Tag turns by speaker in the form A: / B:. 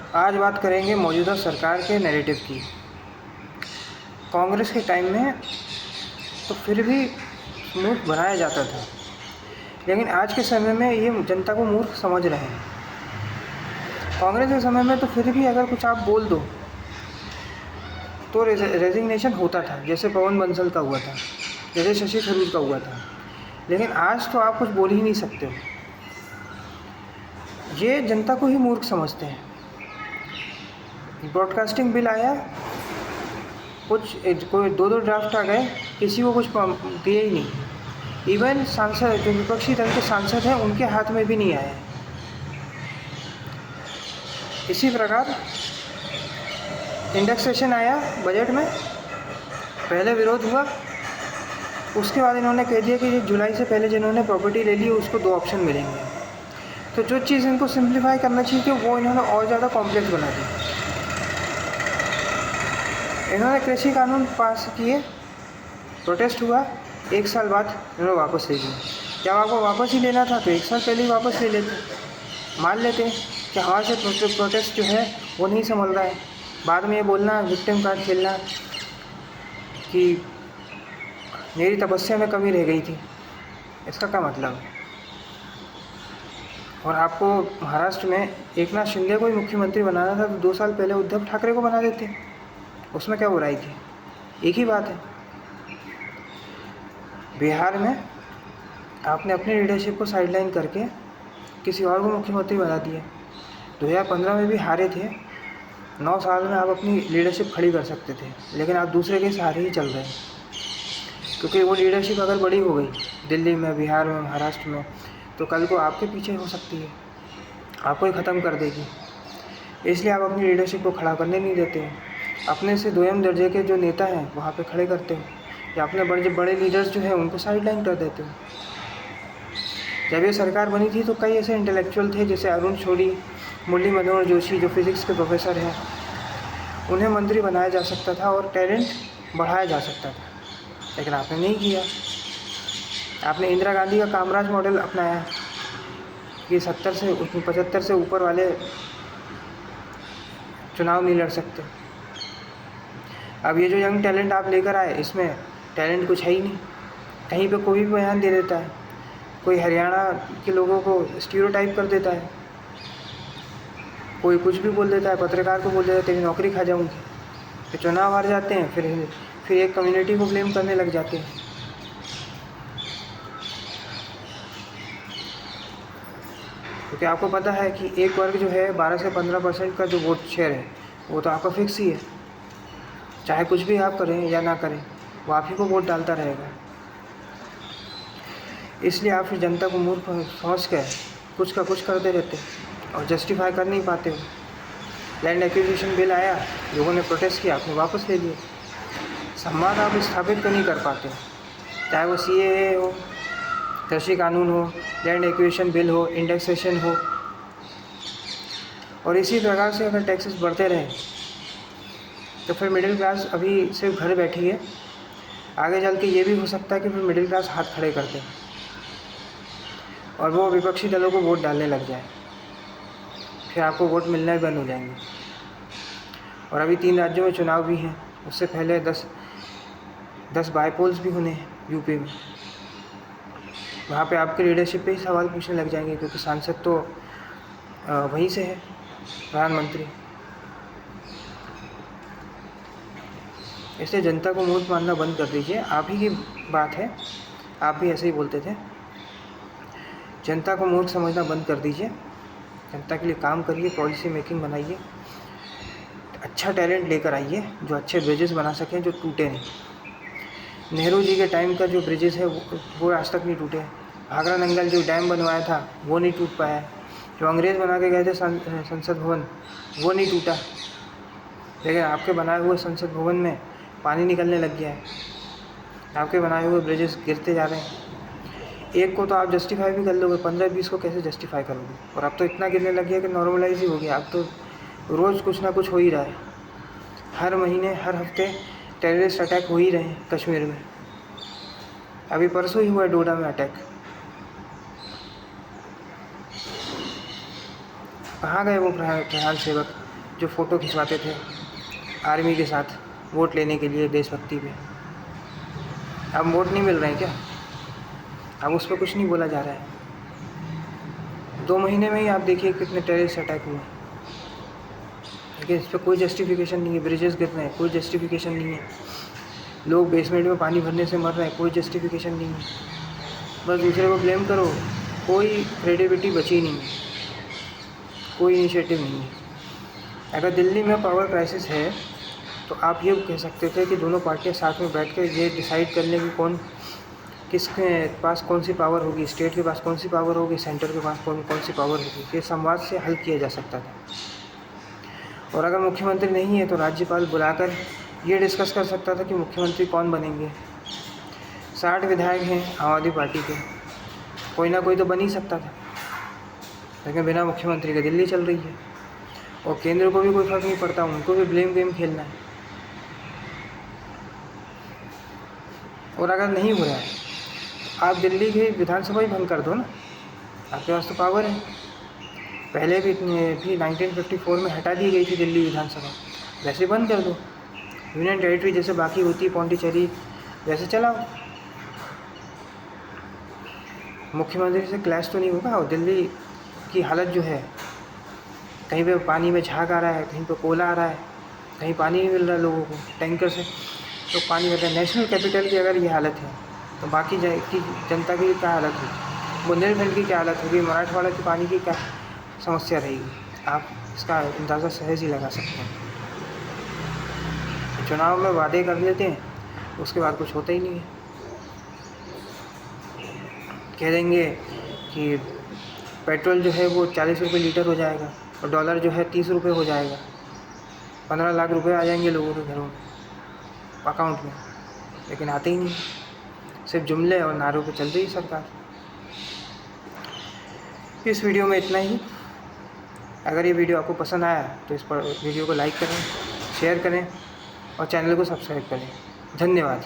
A: आज बात करेंगे मौजूदा सरकार के नैरेटिव की। कांग्रेस के टाइम में तो फिर भी मूर्ख बनाया जाता था, लेकिन आज के समय में ये जनता को मूर्ख समझ रहे हैं। कांग्रेस के समय में तो फिर भी अगर कुछ आप बोल दो तो रेजिग्नेशन होता था, जैसे पवन बंसल का हुआ था, जैसे शशि थरूर का हुआ था। लेकिन आज तो आप कुछ बोल ही नहीं सकते हो। ये जनता को ही मूर्ख समझते हैं। ब्रॉडकास्टिंग बिल आया, कुछ कोई दो ड्राफ्ट आ गए, किसी को कुछ दिए ही नहीं। इवन सांसद, जो विपक्षी दल के सांसद हैं, उनके हाथ में भी नहीं आया। इसी प्रकार इंडेक्सेशन आया बजट में, पहले विरोध हुआ, उसके बाद इन्होंने कह दिया कि जुलाई से पहले जिन्होंने प्रॉपर्टी ले ली उसको 2 ऑप्शन मिलेंगे। तो जो चीज़ इनको सिंप्लीफाई करना चाहिए थी वो इन्होंने और ज़्यादा कॉम्प्लेक्स बना दी। इन्होंने कृषि कानून पास किए, प्रोटेस्ट हुआ, 1 साल बाद इन्होंने वापस ले लिया। जब आपको वापस ही लेना था तो 1 साल पहले ही वापस ले लेते, मान लेते कि हमारे से प्रोटेस्ट जो है वो नहीं संभल रहा है। बाद में ये बोलना, विक्टिम कार्ड खेलना कि मेरी तपस्या में कमी रह गई थी, इसका क्या मतलब है? और आपको महाराष्ट्र में एकनाथ शिंदे को ही मुख्यमंत्री बनाना था तो 2 साल पहले उद्धव ठाकरे को बना देते, उसमें क्या बुराई थी? एक ही बात है। बिहार में आपने अपनी लीडरशिप को साइडलाइन करके किसी और को मुख्यमंत्री बना दिया। 2015 में भी हारे थे, 9 साल में आप अपनी लीडरशिप खड़ी कर सकते थे, लेकिन आप दूसरे के सहारे ही चल रहे हैं। क्योंकि वो लीडरशिप अगर बड़ी हो गई दिल्ली में, बिहार में, महाराष्ट्र में, तो कल को आपके पीछे हो सकती है, आपको ही ख़त्म कर देगी। इसलिए आप अपनी लीडरशिप को खड़ा करने नहीं देते हैं। अपने से दोयम दर्जे के जो नेता हैं वहाँ पे खड़े करते हो, या अपने बड़े लीडर्स जो हैं उनको साइडलाइन कर देते हो। जब ये सरकार बनी थी तो कई ऐसे इंटेलेक्चुअल थे जैसे अरुण शौरी, मुरली मनोहर जोशी जो फिज़िक्स के प्रोफेसर हैं, उन्हें मंत्री बनाया जा सकता था और टैलेंट बढ़ाया जा सकता था, लेकिन आपने नहीं किया। आपने इंदिरा गांधी का कामराज मॉडल अपनाया कि 75 से ऊपर वाले चुनाव नहीं लड़ सकते। अब ये जो यंग टैलेंट आप लेकर आए, इसमें टैलेंट कुछ है ही नहीं। कहीं पे कोई भी बयान दे देता है, कोई हरियाणा के लोगों को स्टीरियोटाइप कर देता है, कोई कुछ भी बोल देता है, पत्रकार को बोल देता है तेरी नौकरी खा जाऊंगी। फिर चुनाव हार जाते हैं, फिर एक कम्युनिटी को ब्लेम करने लग जाते हैं। क्योंकि आपको पता है कि एक वर्ग जो है 12 से 15% का जो वोट शेयर है वो तो आपका फिक्स ही है। चाहे कुछ भी आप करें या ना करें, वो आप ही को वोट डालता रहेगा। इसलिए आप फिर जनता को मूर्ख समझ कर कुछ का कुछ करते रहते और जस्टिफाई कर नहीं पाते हो। लैंड एक्विजिशन बिल आया, लोगों ने प्रोटेस्ट किया, आपने वापस ले लिया। संवाद आप स्थापित तो नहीं कर पाते, चाहे वो CAA हो, कृषि कानून हो, लैंड एक्विजिशन बिल हो, इंडेक्सेशन हो। और इसी प्रकार से अगर टैक्सेस बढ़ते रहे तो फिर मिडिल क्लास अभी सिर्फ घर बैठी है, आगे चल के ये भी हो सकता है कि फिर मिडिल क्लास हाथ खड़े कर दे और वो विपक्षी दलों को वोट डालने लग जाए, फिर आपको वोट मिलना ही बंद हो जाएंगे। और अभी 3 राज्यों में चुनाव भी हैं, उससे पहले 10 बाईपोल्स भी होने हैं यूपी में। वहाँ पे आपके लीडरशिप पे ही सवाल पूछने लग जाएंगे, क्योंकि सांसद तो वहीं से है, प्रधानमंत्री। इसलिए जनता को मूर्ख मानना बंद कर दीजिए। आप ही की बात है, आप भी ऐसे ही बोलते थे। जनता को मूर्ख समझना बंद कर दीजिए, जनता के लिए काम करिए, पॉलिसी मेकिंग बनाइए, अच्छा टैलेंट लेकर आइए जो अच्छे ब्रिजेस बना सकें, जो टूटे नहीं। नेहरू जी के टाइम का जो ब्रिजेस है वो आज तक नहीं टूटे। भाखड़ा नंगल जो डैम बनवाया था वो नहीं टूट पाया। जो अंग्रेज़ बना के गए थे संसद भवन, वो नहीं टूटा। लेकिन आपके बनाए हुए संसद भवन में पानी निकलने लग गया है, आपके बनाए हुए ब्रिजेस गिरते जा रहे हैं। एक को तो आप जस्टिफाई भी कर लोगे, 15-20 को कैसे जस्टिफाई करोगे? और अब तो इतना गिरने लग गया कि नॉर्मलाइज ही हो गया। अब तो रोज़ कुछ ना कुछ हो ही रहा है, हर महीने, हर हफ्ते टेररिस्ट अटैक हो ही रहे हैं कश्मीर में। अभी परसों ही हुआ है डोडा में अटैक। कहाँ गए वो प्रधान सेवक जो फ़ोटो खिंचवाते थे आर्मी के साथ वोट लेने के लिए देशभक्ति पे, अब वोट नहीं मिल रहे हैं क्या? अब उस पर कुछ नहीं बोला जा रहा है। 2 महीने में ही आप देखिए कितने टेररिस्ट अटैक हुए। देखिए इस पर कोई जस्टिफिकेशन नहीं है। ब्रिजेस गिर रहे हैं, कोई जस्टिफिकेशन नहीं है। लोग बेसमेंट में पानी भरने से मर रहे हैं, कोई जस्टिफिकेशन नहीं है। बस दूसरे को ब्लेम करो, कोई क्रेडिबिलिटी बची नहीं है, कोई इनिशिएटिव नहीं है। अगर दिल्ली में पावर क्राइसिस है तो आप ये कह सकते थे कि दोनों पार्टियां साथ में बैठ कर ये डिसाइड कर लें कि किसके पास कौन सी पावर होगी, स्टेट के पास कौन सी पावर होगी, सेंटर के पास कौन सी पावर होगी। ये संवाद से हल किया जा सकता था। और अगर मुख्यमंत्री नहीं है तो राज्यपाल बुलाकर ये डिस्कस कर सकता था कि मुख्यमंत्री कौन बनेंगे। 60 विधायक हैं आम आदमी पार्टी के, कोई ना कोई तो बन ही सकता था। लेकिन बिना मुख्यमंत्री के दिल्ली चल रही है और केंद्र को भी कोई फर्क नहीं पड़ता, उनको भी ब्लेम गेम खेलना है। और अगर नहीं हो रहा है तो आप दिल्ली की विधानसभा ही भंग कर दो ना, आपके पास तो पावर है। पहले भी 1954 में हटा दी गई थी दिल्ली विधानसभा, वैसे बंद कर दो। यूनियन टेरिटरी जैसे बाकी होती है पौंडीचेरी वैसे चलाओ। मुख्यमंत्री से क्लैश तो नहीं होगा। और दिल्ली की हालत जो है, कहीं पे पानी में झाग आ रहा है, कहीं पे कोयला आ रहा है, कहीं पानी नहीं मिल रहा है लोगों को टैंकर से, तो पानी मिल रहा है। नेशनल कैपिटल की अगर ये हालत है तो बाकी की जनता की क्या हालत होगी, बुंदेलखंड की क्या हालत होगी, मराठवाड़ा की पानी की क्या समस्या रहेगी। आप इसका अंदाज़ा सहज ही लगा सकते हैं। चुनाव में वादे कर लेते हैं, उसके बाद कुछ होता ही नहीं है। कह देंगे कि पेट्रोल जो है वो 40 रुपये लीटर हो जाएगा और डॉलर जो है 30 रुपये हो जाएगा। 15 लाख रुपए आ जाएंगे लोगों के घरों में, अकाउंट में, लेकिन आते ही नहीं। सिर्फ जुमले और नारों पे चल रही है सरकार। इस वीडियो में इतना ही। अगर ये वीडियो आपको पसंद आया तो इस पर वीडियो को लाइक करें, शेयर करें और चैनल को सब्सक्राइब करें। धन्यवाद।